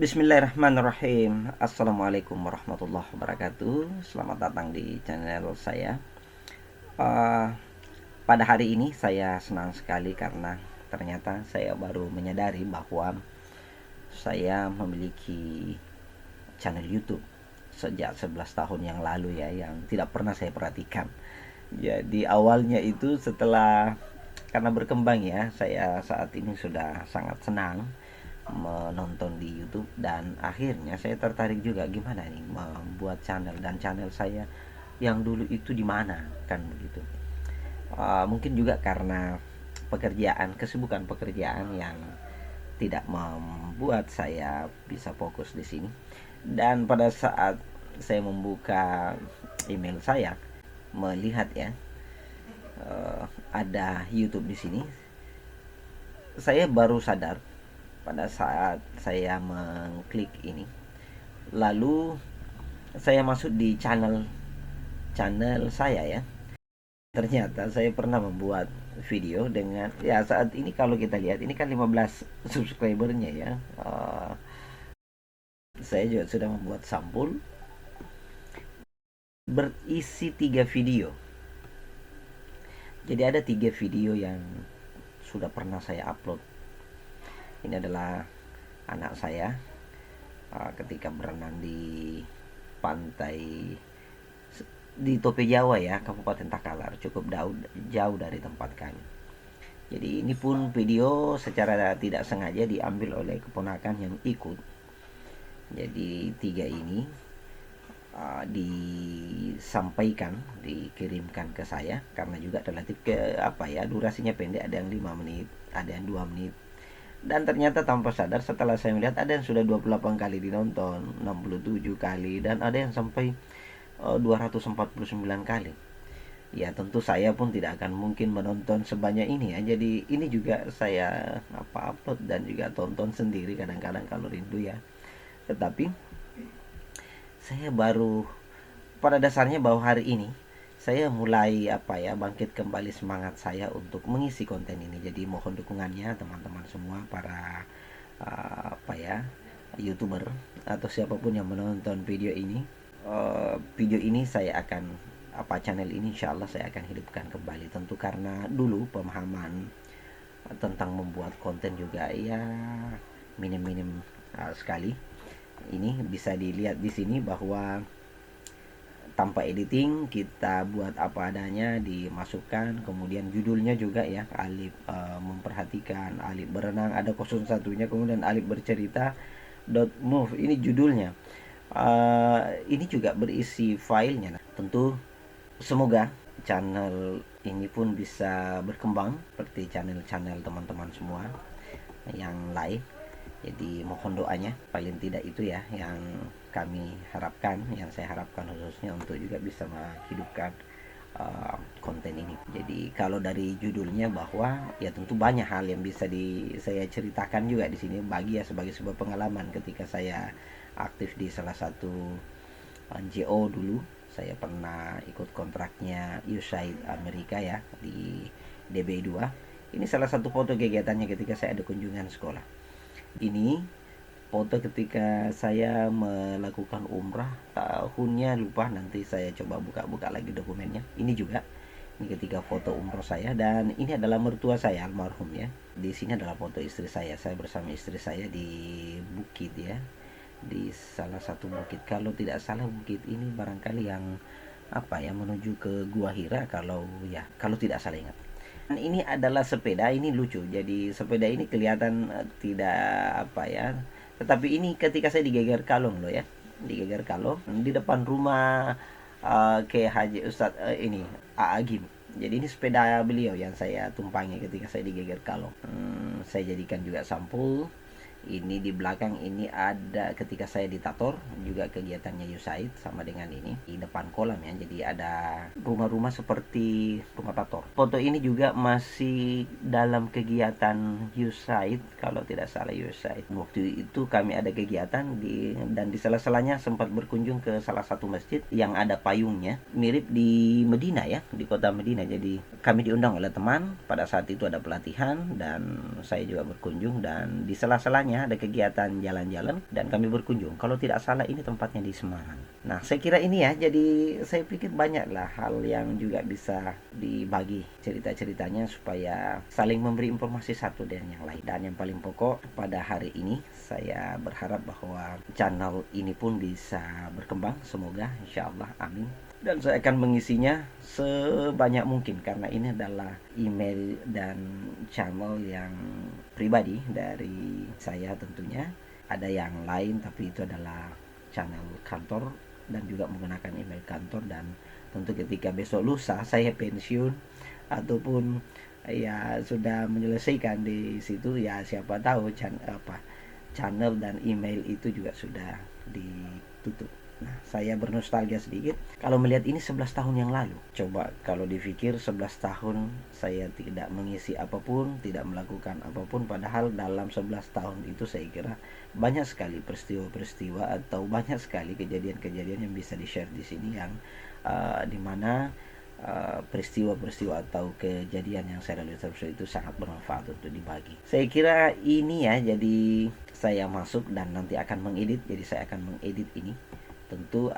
Bismillahirrahmanirrahim. Assalamualaikum warahmatullahi wabarakatuh. Selamat datang di channel saya. Eh, Pada hari ini saya senang sekali karena ternyata saya baru menyadari bahwa saya memiliki channel YouTube sejak 11 tahun yang lalu ya, yang tidak pernah saya perhatikan. Jadi awalnya itu setelah karena berkembang ya, saya saat ini sudah sangat senang menonton di YouTube dan akhirnya saya tertarik juga gimana nih membuat channel, dan channel saya yang dulu itu di mana kan begitu. Mungkin juga karena kesibukan pekerjaan yang tidak membuat saya bisa fokus di sini. Dan pada saat saya membuka email saya, melihat ya ada YouTube di sini, saya baru sadar pada saat saya mengklik ini. Lalu saya masuk di channel channel saya ya. Ternyata saya pernah membuat video dengan ya, saat ini kalau kita lihat ini kan 15 subscribernya ya. Saya juga sudah membuat sampul berisi 3 video. Jadi ada 3 video yang sudah pernah saya upload. Ini adalah anak saya ketika berenang di pantai di Tope Jawa ya, Kabupaten Takalar, cukup jauh dari tempat kami. Jadi ini pun video secara tidak sengaja diambil oleh keponakan yang ikut. Jadi 3 ini disampaikan, dikirimkan ke saya karena juga relatif ke apa ya, durasinya pendek, ada yang 5 menit, ada yang 2 menit. Dan ternyata tanpa sadar setelah saya melihat ada yang sudah 28 kali dinonton, 67 kali, dan ada yang sampai 249 kali. Ya tentu saya pun tidak akan mungkin menonton sebanyak ini ya. Jadi ini juga saya upload dan juga tonton sendiri kadang-kadang kalau rindu ya. Tetapi saya baru pada dasarnya bahwa hari ini saya mulai bangkit kembali semangat saya untuk mengisi konten ini. Jadi mohon dukungannya teman-teman semua, para YouTuber atau siapapun yang menonton video ini. Video ini saya akan channel ini insya Allah saya akan hidupkan kembali, tentu karena dulu pemahaman tentang membuat konten juga ya minim-minim sekali. Ini bisa dilihat di sini bahwa tanpa editing kita buat apa adanya, dimasukkan, kemudian judulnya juga ya, Alif memperhatikan, Alif berenang, ada 01-nya, kemudian Alif bercerita .move, ini judulnya. Ini juga berisi filenya. Nah, tentu semoga channel ini pun bisa berkembang seperti channel-channel teman-teman semua yang lain. Jadi mohon doanya, paling tidak itu ya yang kami harapkan, yang saya harapkan khususnya untuk juga bisa menghidupkan konten ini. Jadi kalau dari judulnya bahwa ya tentu banyak hal yang bisa saya ceritakan juga di sini bagi ya sebagai sebuah pengalaman ketika saya aktif di salah satu NGO dulu. Saya pernah ikut kontraknya USAID Amerika ya di DB2. Ini salah satu foto kegiatannya ketika saya ada kunjungan sekolah. Ini foto ketika saya melakukan umrah, tahunnya lupa, nanti saya coba buka-buka lagi dokumennya. Ini juga, ini ketika foto umrah saya, dan ini adalah mertua saya almarhum ya. Di sini adalah foto istri saya bersama istri saya di bukit ya, di salah satu bukit, kalau tidak salah bukit ini barangkali yang menuju ke Gua Hira kalau tidak salah ingat. Dan ini adalah sepeda, ini lucu. Jadi sepeda ini kelihatan tidak tetapi ini ketika saya di Geger Kalong loh ya, di Geger Kalong di depan rumah ke Haji Ustadz ini Agim. Jadi ini sepeda beliau yang saya tumpangi ketika saya di Geger Kalong. Saya jadikan juga sampul. Ini di belakang ini ada ketika saya di Tator, juga kegiatannya USAID sama dengan ini di depan kolam ya. Jadi ada rumah-rumah seperti rumah Tator. Foto ini juga masih dalam kegiatan USAID kalau tidak salah USAID. Waktu itu kami ada kegiatan dan di sela-selanya sempat berkunjung ke salah satu masjid yang ada payungnya mirip di Medina ya, di kota Medina. Jadi kami diundang oleh teman, pada saat itu ada pelatihan dan saya juga berkunjung, dan di sela-selanya misalnya ada kegiatan jalan-jalan dan kami berkunjung. Kalau tidak salah ini tempatnya di Semarang. Nah, saya kira ini ya, jadi saya pikir banyaklah hal yang juga bisa dibagi cerita-ceritanya supaya saling memberi informasi satu dan yang lain. Dan yang paling pokok pada hari ini saya berharap bahwa channel ini pun bisa berkembang, semoga insya Allah, amin. Dan saya akan mengisinya sebanyak mungkin karena ini adalah email dan channel yang pribadi dari saya tentunya. Ada yang lain tapi itu adalah channel kantor dan juga menggunakan email kantor, dan tentu ketika besok lusa saya pensiun ataupun ya sudah menyelesaikan di situ, ya siapa tahu channel dan email itu juga sudah ditutup. Nah, saya bernostalgia sedikit kalau melihat ini 11 tahun yang lalu. Coba kalau dipikir 11 tahun saya tidak mengisi apapun, tidak melakukan apapun, padahal dalam 11 tahun itu saya kira banyak sekali peristiwa-peristiwa atau banyak sekali kejadian-kejadian yang bisa di-share di sini yang dimana peristiwa-peristiwa atau kejadian yang saya lalui tersebut itu sangat bermanfaat untuk dibagi. Saya kira ini ya, jadi saya masuk dan nanti akan mengedit. Jadi saya akan mengedit ini. Tentu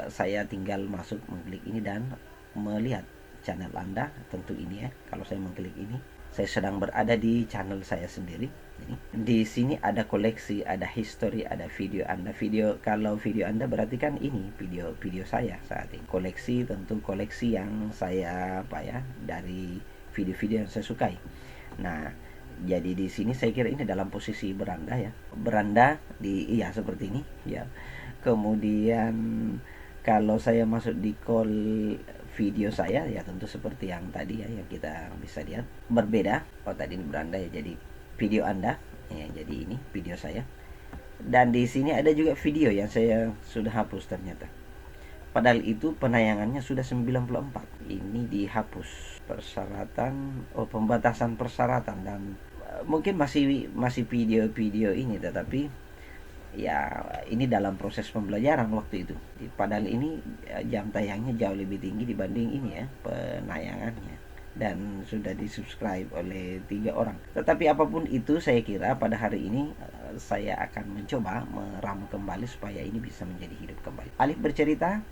saya tinggal masuk, mengklik ini dan melihat channel Anda. Tentu ini ya, kalau saya mengklik ini, saya sedang berada di channel saya sendiri. Ini. Di sini ada koleksi, ada history, ada video Anda. Kalau video Anda berarti kan ini video saya saat ini. Koleksi, tentu koleksi yang saya dari video-video yang saya sukai. Nah, jadi di sini saya kira ini dalam posisi beranda ya. Beranda seperti ini ya. Kemudian kalau saya masuk di call video saya ya tentu seperti yang tadi ya, yang kita bisa lihat berbeda. Oh, tadi ini beranda ya, jadi video Anda ya, jadi ini video saya. Dan di sini ada juga video yang saya sudah hapus ternyata. Padahal itu penayangannya sudah 94. Ini dihapus persyaratan, pembatasan persyaratan, dan mungkin masih video-video ini, tetapi ya ini dalam proses pembelajaran waktu itu. Padahal ini jam tayangnya jauh lebih tinggi dibanding ini ya penayangannya, dan sudah di-subscribe oleh 3 orang. Tetapi apapun itu, saya kira pada hari ini saya akan mencoba meramu kembali supaya ini bisa menjadi hidup kembali. Alif bercerita,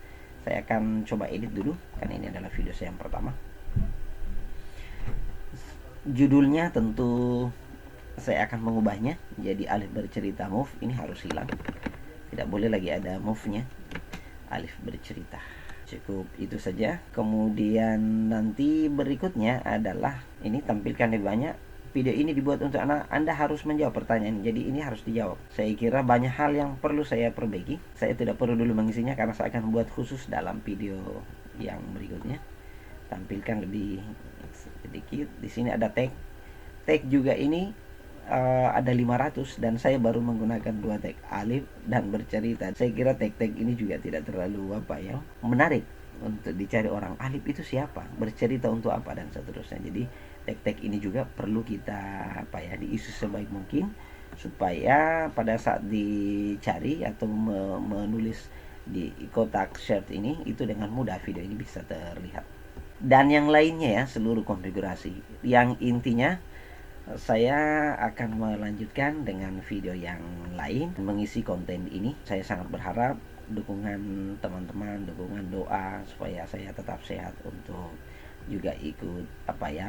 saya akan coba edit dulu karena ini adalah video saya yang pertama. Judulnya tentu saya akan mengubahnya jadi Alif bercerita move. Ini harus hilang, tidak boleh lagi ada move-nya. Alif bercerita, cukup itu saja. Kemudian nanti berikutnya adalah ini, tampilkan lebih banyak. Video ini dibuat untuk Anda harus menjawab pertanyaan, jadi ini harus dijawab. Saya kira banyak hal yang perlu saya perbaiki. Saya tidak perlu dulu mengisinya karena saya akan buat khusus dalam video yang berikutnya. Tampilkan lebih sedikit. Di sini ada tag juga ini ada 500 dan saya baru menggunakan 2 tag, Alif dan bercerita. Saya kira tag-tag ini juga tidak terlalu menarik untuk dicari orang. Alif itu siapa, bercerita untuk apa, dan seterusnya. Jadi tag-tag ini juga perlu kita diisi sebaik mungkin supaya pada saat dicari atau menulis di kotak share ini itu dengan mudah video ini bisa terlihat. Dan yang lainnya ya, seluruh konfigurasi. Yang intinya saya akan melanjutkan dengan video yang lain mengisi konten ini. Saya sangat berharap dukungan teman-teman, dukungan doa supaya saya tetap sehat untuk juga ikut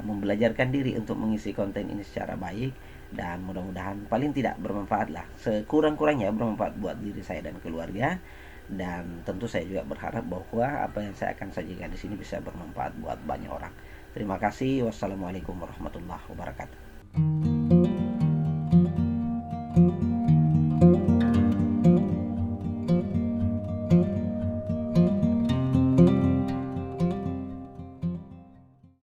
membelajarkan diri untuk mengisi konten ini secara baik, dan mudah-mudahan paling tidak bermanfaat lah, sekurang-kurangnya bermanfaat buat diri saya dan keluarga. Dan tentu saya juga berharap bahwa apa yang saya akan sajikan di sini bisa bermanfaat buat banyak orang. Terima kasih. Wassalamualaikum warahmatullahi wabarakatuh.